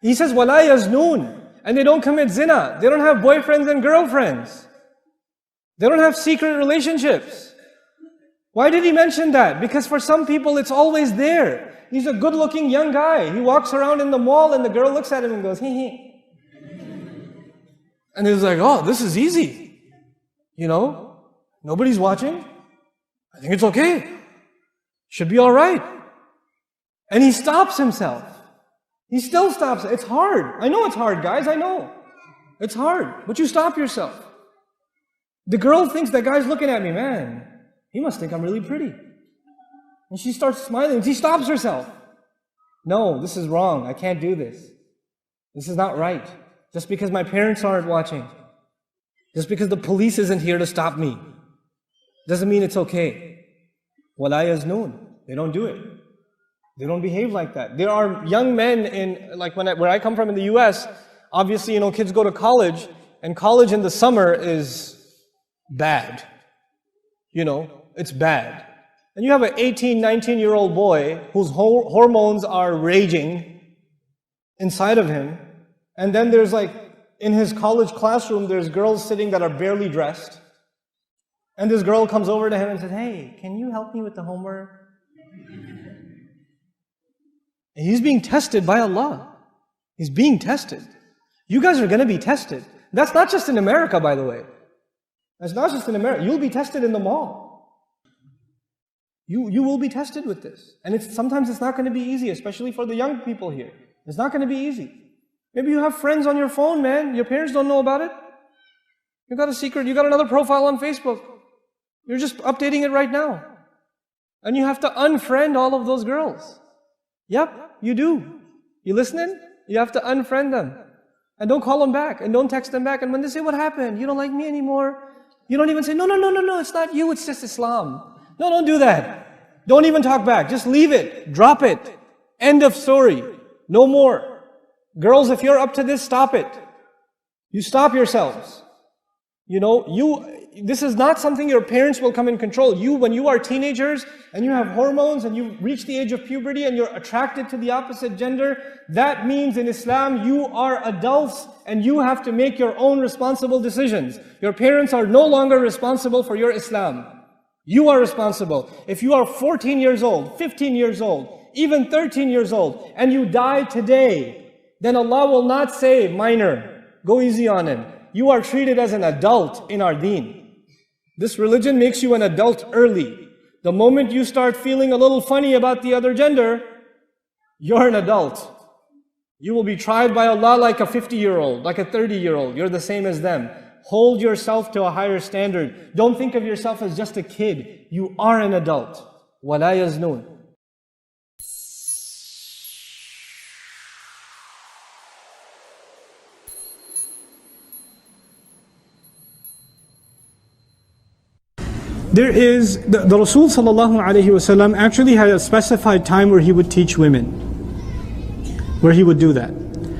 He says, وَلَا يَزْنُونَ. And they don't commit zina. They don't have boyfriends and girlfriends. They don't have secret relationships. Why did he mention that? Because for some people it's always there. He's a good-looking young guy. He walks around in the mall and the girl looks at him and goes, hee hee. And he's like, oh, this is easy. You know, nobody's watching. I think it's okay. Should be all right. And he stops himself. He still stops. It's hard. I know it's hard, guys. I know. It's hard. But you stop yourself. The girl thinks that guy's looking at me, man. He must think I'm really pretty. And she starts smiling. She stops herself. No, this is wrong. I can't do this. This is not right. Just because my parents aren't watching. Just because the police isn't here to stop me. Doesn't mean it's okay. وَلَا يَزْنُونَ. They don't do it. They don't behave like that. There are young men in, like where I come from in the US, obviously, you know, kids go to college, and college in the summer is bad. You know, it's bad. And you have an 18, 19-year-old boy whose hormones are raging inside of him. And then there's like, in his college classroom, there's girls sitting that are barely dressed. And this girl comes over to him and says, hey, can you help me with the homework? And he's being tested by Allah. He's being tested. You guys are going to be tested. That's not just in America, by the way. That's not just in America. You'll be tested in the mall. You will be tested with this. And sometimes it's not going to be easy, especially for the young people here. It's not going to be easy. Maybe you have friends on your phone, man. Your parents don't know about it. You got a secret. You got another profile on Facebook. You're just updating it right now. And you have to unfriend all of those girls. Yep, you do. You listening? You have to unfriend them. And don't call them back. And don't text them back. And when they say, what happened? You don't like me anymore? You don't even say, no, it's not you. It's just Islam. No, don't do that. Don't even talk back. Just leave it. Drop it. End of story. No more. Girls, if you're up to this, stop it. You stop yourselves. You know, this is not something your parents will come and control. When you are teenagers and you have hormones and you reach the age of puberty and you're attracted to the opposite gender, that means in Islam you are adults and you have to make your own responsible decisions. Your parents are no longer responsible for your Islam. You are responsible. If you are 14 years old, 15 years old, even 13 years old, and you die today, then Allah will not say, minor, go easy on him. You are treated as an adult in our deen. This religion makes you an adult early. The moment you start feeling a little funny about the other gender, you're an adult. You will be tried by Allah like a 50-year-old, like a 30-year-old. You're the same as them. Hold yourself to a higher standard. Don't think of yourself as just a kid. You are an adult. وَلَا يَزْنُونَ. There is, the Rasul sallallahu alayhi wasallam actually had a specified time where he would teach women. Where he would do that.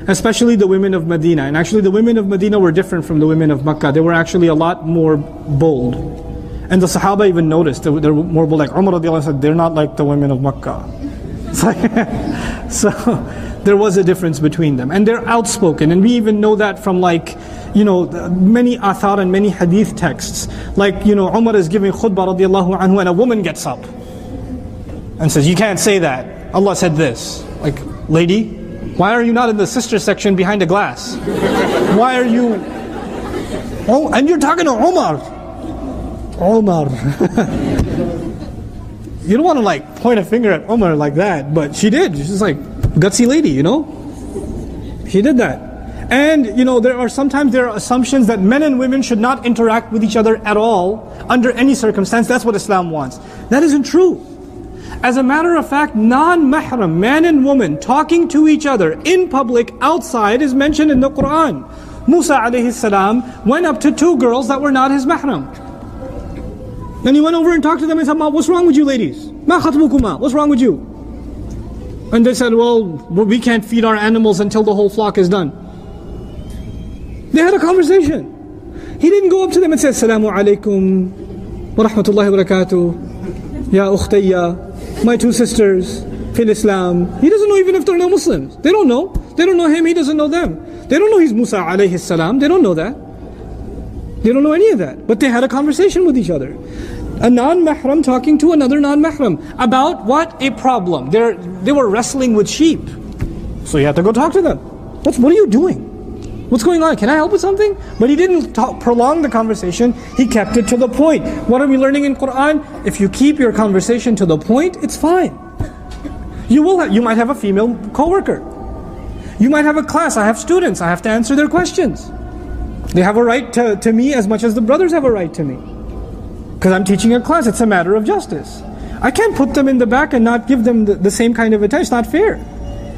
Especially the women of Medina. And actually the women of Medina were different from the women of Makkah. They were actually a lot more bold. And the Sahaba even noticed they were more bold. Like Umar radiallahu anhu said, they're not like the women of Makkah. So there was a difference between them. And they're outspoken. And we even know that from many athar and many hadith texts. Like, Umar is giving khutbah radiallahu anhu and a woman gets up and says, you can't say that. Allah said this. Like, lady, why are you not in the sister section behind a glass? Why are you... Oh, and you're talking to Umar. You don't want to point a finger at Umar like that, but she did. She's like, gutsy lady, She did that. And, there are assumptions that men and women should not interact with each other at all, under any circumstance. That's what Islam wants. That isn't true. As a matter of fact, non-mahram, man and woman, talking to each other in public, outside, is mentioned in the Quran. Musa alayhi salam went up to two girls that were not his mahram. Then he went over and talked to them and said, what's wrong with you ladies? Ma khatbukuma, what's wrong with you? And they said, well, we can't feed our animals until the whole flock is done. They had a conversation. He didn't go up to them and say, Assalamu alaikum wa rahmatullahi wa barakatuh, ya ukhtayya, my two sisters, fil Islam. He doesn't know even if they're no Muslims. They don't know. They don't know him, he doesn't know them. They don't know he's Musa alayhi salam. They don't know that. They don't know any of that. But they had a conversation with each other. A non-mahram talking to another non-mahram about what? A problem. They were wrestling with sheep. So you had to go talk to them. What are you doing? What's going on? Can I help with something? But he didn't prolong the conversation. He kept it to the point. What are we learning in Quran? If you keep your conversation to the point, it's fine. You might have a female co-worker. You might have a class. I have students. I have to answer their questions. They have a right to me as much as the brothers have a right to me. Because I'm teaching a class. It's a matter of justice. I can't put them in the back and not give them the same kind of attention. It's not fair.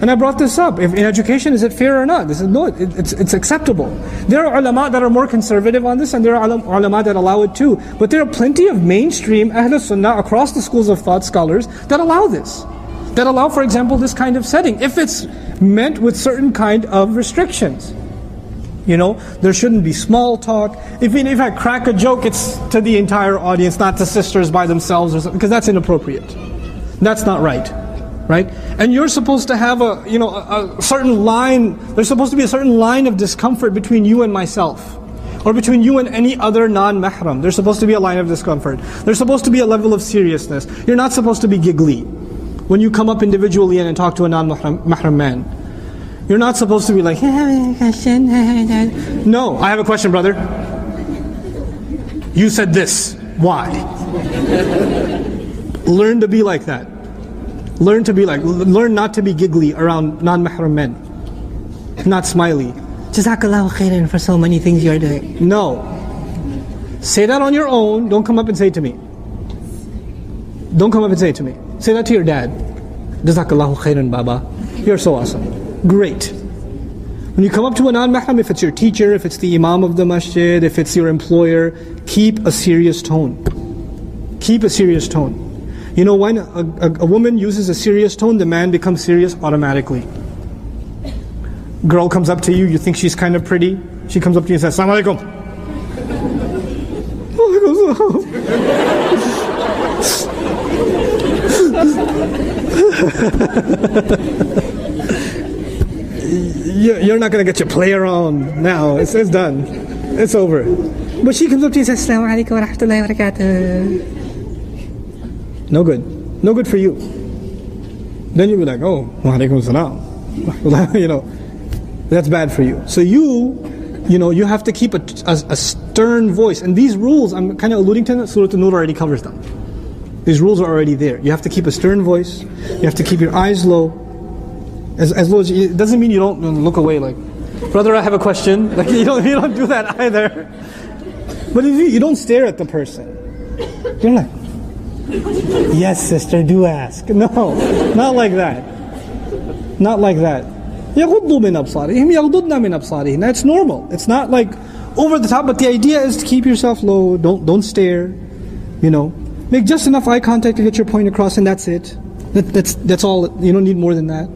And I brought this up. If in education, is it fair or not? This is no, it's acceptable. There are ulama that are more conservative on this, and there are ulama that allow it too. But there are plenty of mainstream Ahl Sunnah across the schools of thought scholars that allow this. That allow, for example, this kind of setting, if it's meant with certain kind of restrictions. There shouldn't be small talk. Even if I crack a joke, it's to the entire audience, not to sisters by themselves or something, because that's inappropriate. That's not right. Right? And you're supposed to have a certain line, there's supposed to be a certain line of discomfort between you and myself. Or between you and any other non-mahram. There's supposed to be a line of discomfort. There's supposed to be a level of seriousness. You're not supposed to be giggly. When you come up individually and talk to a non-mahram man. You're not supposed to be like, no, I have a question, brother. You said this. Why? Learn to be like that. Learn not to be giggly around non-mahram men. Not smiley. Jazakallahu khairan for so many things you're doing. No. Say that on your own. Don't come up and say it to me. Don't come up and say it to me. Say that to your dad. Jazakallahu khairan, Baba. You're so awesome. Great. When you come up to a non-mahram, if it's your teacher, if it's the imam of the masjid, if it's your employer, keep a serious tone. Keep a serious tone. When a woman uses a serious tone, the man becomes serious automatically. Girl comes up to you, you think she's kind of pretty. She comes up to you and says, Assalamu alaikum. You're not going to get your play around now. It's done. It's over. But she comes up to you and says, Assalamu alaikum wa rahmatullahi wa barakatuh. No good. No good for you. Then you'll be like, oh, wa alaikum salam. That's bad for you. So you have to keep a stern voice. And these rules, I'm kind of alluding to them, Surah An-Nur already covers them. These rules are already there. You have to keep a stern voice. You have to keep your eyes low. As low as it doesn't mean you don't look away like, brother, I have a question. Like you don't do that either. But if you don't stare at the person. You're like, yes, sister, do ask. No, not like that. Not like that. يَغُضُّ مِنْ أَبْصَارِهِمْ يَغْضُضْنَ مِنْ أَبْصَارِهِمْ. That's normal. It's not like over the top, but the idea is to keep yourself low. Don't stare. Make just enough eye contact to get your point across, and that's it. That's all. You don't need more than that.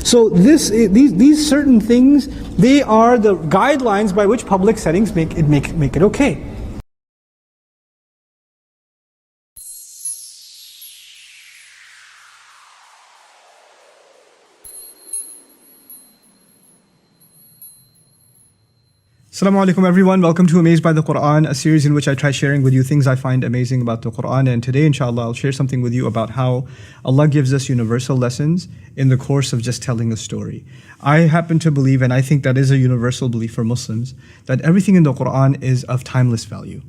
So these certain things, they are the guidelines by which public settings make it okay. Assalamu alaikum everyone, welcome to Amazed by the Quran, a series in which I try sharing with you things I find amazing about the Quran. And today inshallah I'll share something with you about how Allah gives us universal lessons in the course of just telling a story. I happen to believe, and I think that is a universal belief for Muslims, that everything in the Quran is of timeless value.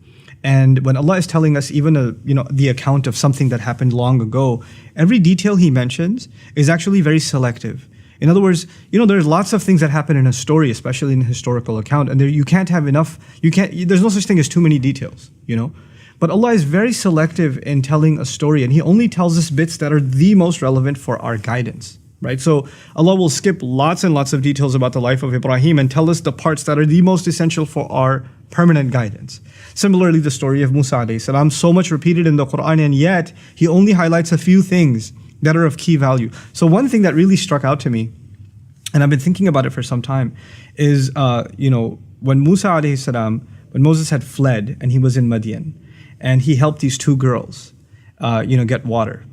And when Allah is telling us even the account of something that happened long ago, every detail He mentions is actually very selective. In other words, there's lots of things that happen in a story, especially in a historical account, and you can't have enough, there's no such thing as too many details, But Allah is very selective in telling a story, and He only tells us bits that are the most relevant for our guidance, right? So Allah will skip lots and lots of details about the life of Ibrahim and tell us the parts that are the most essential for our permanent guidance. Similarly, the story of Musa alayhi salam, so much repeated in the Quran, and yet He only highlights a few things that are of key value. So one thing that really struck out to me, and I've been thinking about it for some time, is when Musa alayhi salam, when Moses had fled and he was in Madian, and he helped these two girls, get water.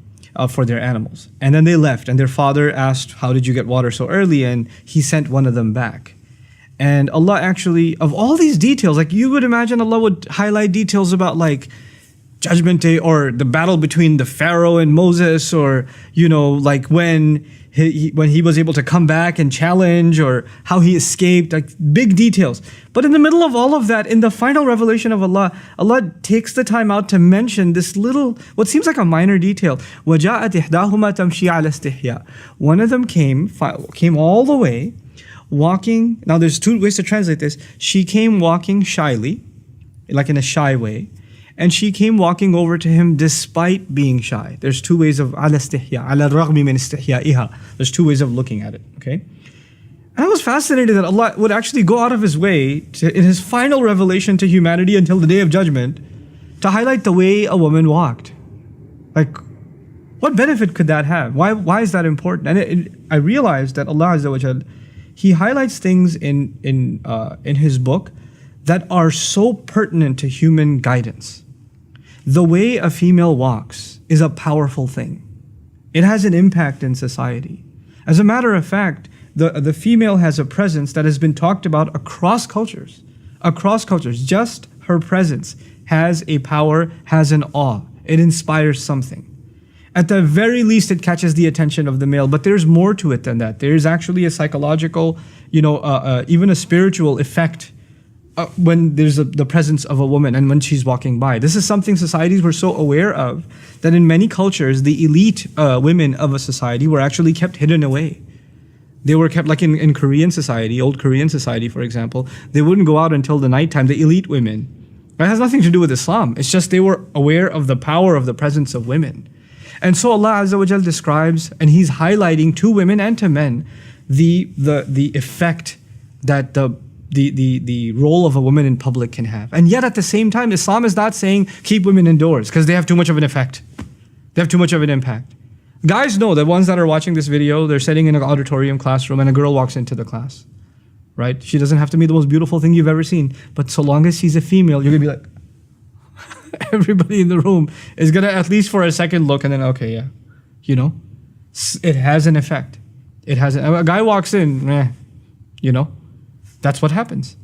for their animals. And then they left, and their father asked, how did you get water so early? And he sent one of them back. And Allah actually, of all these details, like you would imagine Allah would highlight details about like Judgment Day or the battle between the Pharaoh and Moses, or, you know, like when he was able to come back and challenge, or how he escaped, like big details. But in the middle of all of that, in the final revelation of Allah, Allah takes the time out to mention this little, what seems like a minor detail. وَجَاءَتْ إِحْدَاهُمَا تَمْشِي عَلَى اسْتِحْيَاءٍ. One of them came all the way, walking. Now there's two ways to translate this. She came walking shyly, like in a shy way. And she came walking over to him despite being shy. There's two ways of ala istihya, ala raghmi min istihyaiha. There's two ways of looking at it, okay? And I was fascinated that Allah would actually go out of His way in His final revelation to humanity until the Day of Judgment to highlight the way a woman walked. Like, what benefit could that have? Why is that important? And I realized that Allah Azza wa Jal, He highlights things in His book that are so pertinent to human guidance. The way a female walks is a powerful thing. It has an impact in society. As a matter of fact, the female has a presence that has been talked about across cultures. Across cultures, just her presence has a power, has an awe. It inspires something. At the very least, it catches the attention of the male, but there's more to it than that. There's actually a psychological, even a spiritual effect when there's the presence of a woman and when she's walking by. This is something societies were so aware of that in many cultures, the elite women of a society were actually kept hidden away. They were kept, like in Korean society, old Korean society, for example, they wouldn't go out until the nighttime, the elite women. That has nothing to do with Islam. It's just they were aware of the power of the presence of women. And so Allah Azza wa Jal describes, and He's highlighting to women and to men, the effect that the role of a woman in public can have. And yet at the same time, Islam is not saying keep women indoors because they have too much of an effect. They have too much of an impact. Guys know, the ones that are watching this video, they're sitting in an auditorium classroom and a girl walks into the class, right? She doesn't have to be the most beautiful thing you've ever seen, but so long as she's a female, you're gonna be like, everybody in the room is gonna at least for a second look and then, okay, yeah, it has an effect. A guy walks in, that's what happens.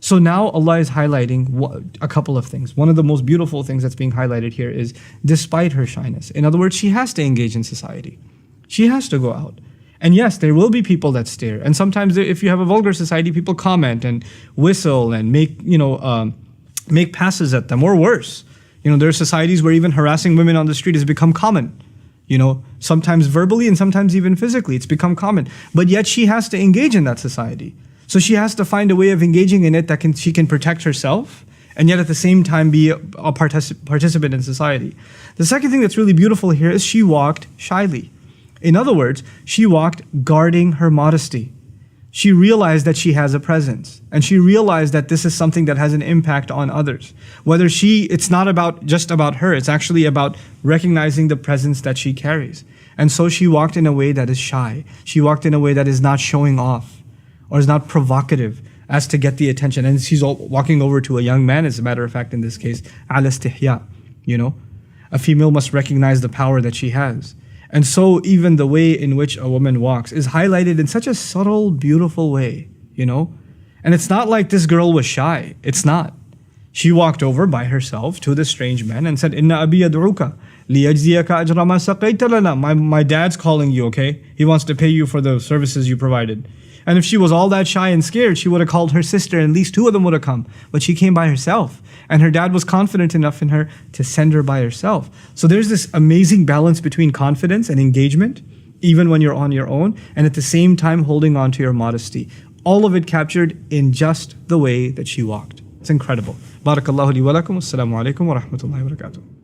So now Allah is highlighting a couple of things. One of the most beautiful things that's being highlighted here is despite her shyness. In other words, she has to engage in society. She has to go out. And yes, there will be people that stare. And sometimes if you have a vulgar society, people comment and whistle and make passes at them, or worse. There are societies where even harassing women on the street has become common. Sometimes verbally and sometimes even physically, it's become common. But yet she has to engage in that society. So she has to find a way of engaging in it that she can protect herself and yet at the same time be a participant in society. The second thing that's really beautiful here is she walked shyly. In other words, she walked guarding her modesty. She realized that she has a presence, and she realized that this is something that has an impact on others. It's not just about her, it's actually about recognizing the presence that she carries. And so she walked in a way that is shy. She walked in a way that is not showing off, or is not provocative as to get the attention. And she's walking over to a young man, as a matter of fact, in this case, ala istihya, A female must recognize the power that she has. And so even the way in which a woman walks is highlighted in such a subtle, beautiful way, And it's not like this girl was shy. It's not. She walked over by herself to the strange man and said, Inna abi yad'uka liyajziyaka ajra ma saqayta lana. My dad's calling you, okay? He wants to pay you for the services you provided. And if she was all that shy and scared, she would have called her sister and at least two of them would have come. But she came by herself. And her dad was confident enough in her to send her by herself. So there's this amazing balance between confidence and engagement, even when you're on your own, and at the same time holding on to your modesty. All of it captured in just the way that she walked. It's incredible. Barakallahu li wa lakum. Assalamu alaikum wa rahmatullahi wa barakatuh.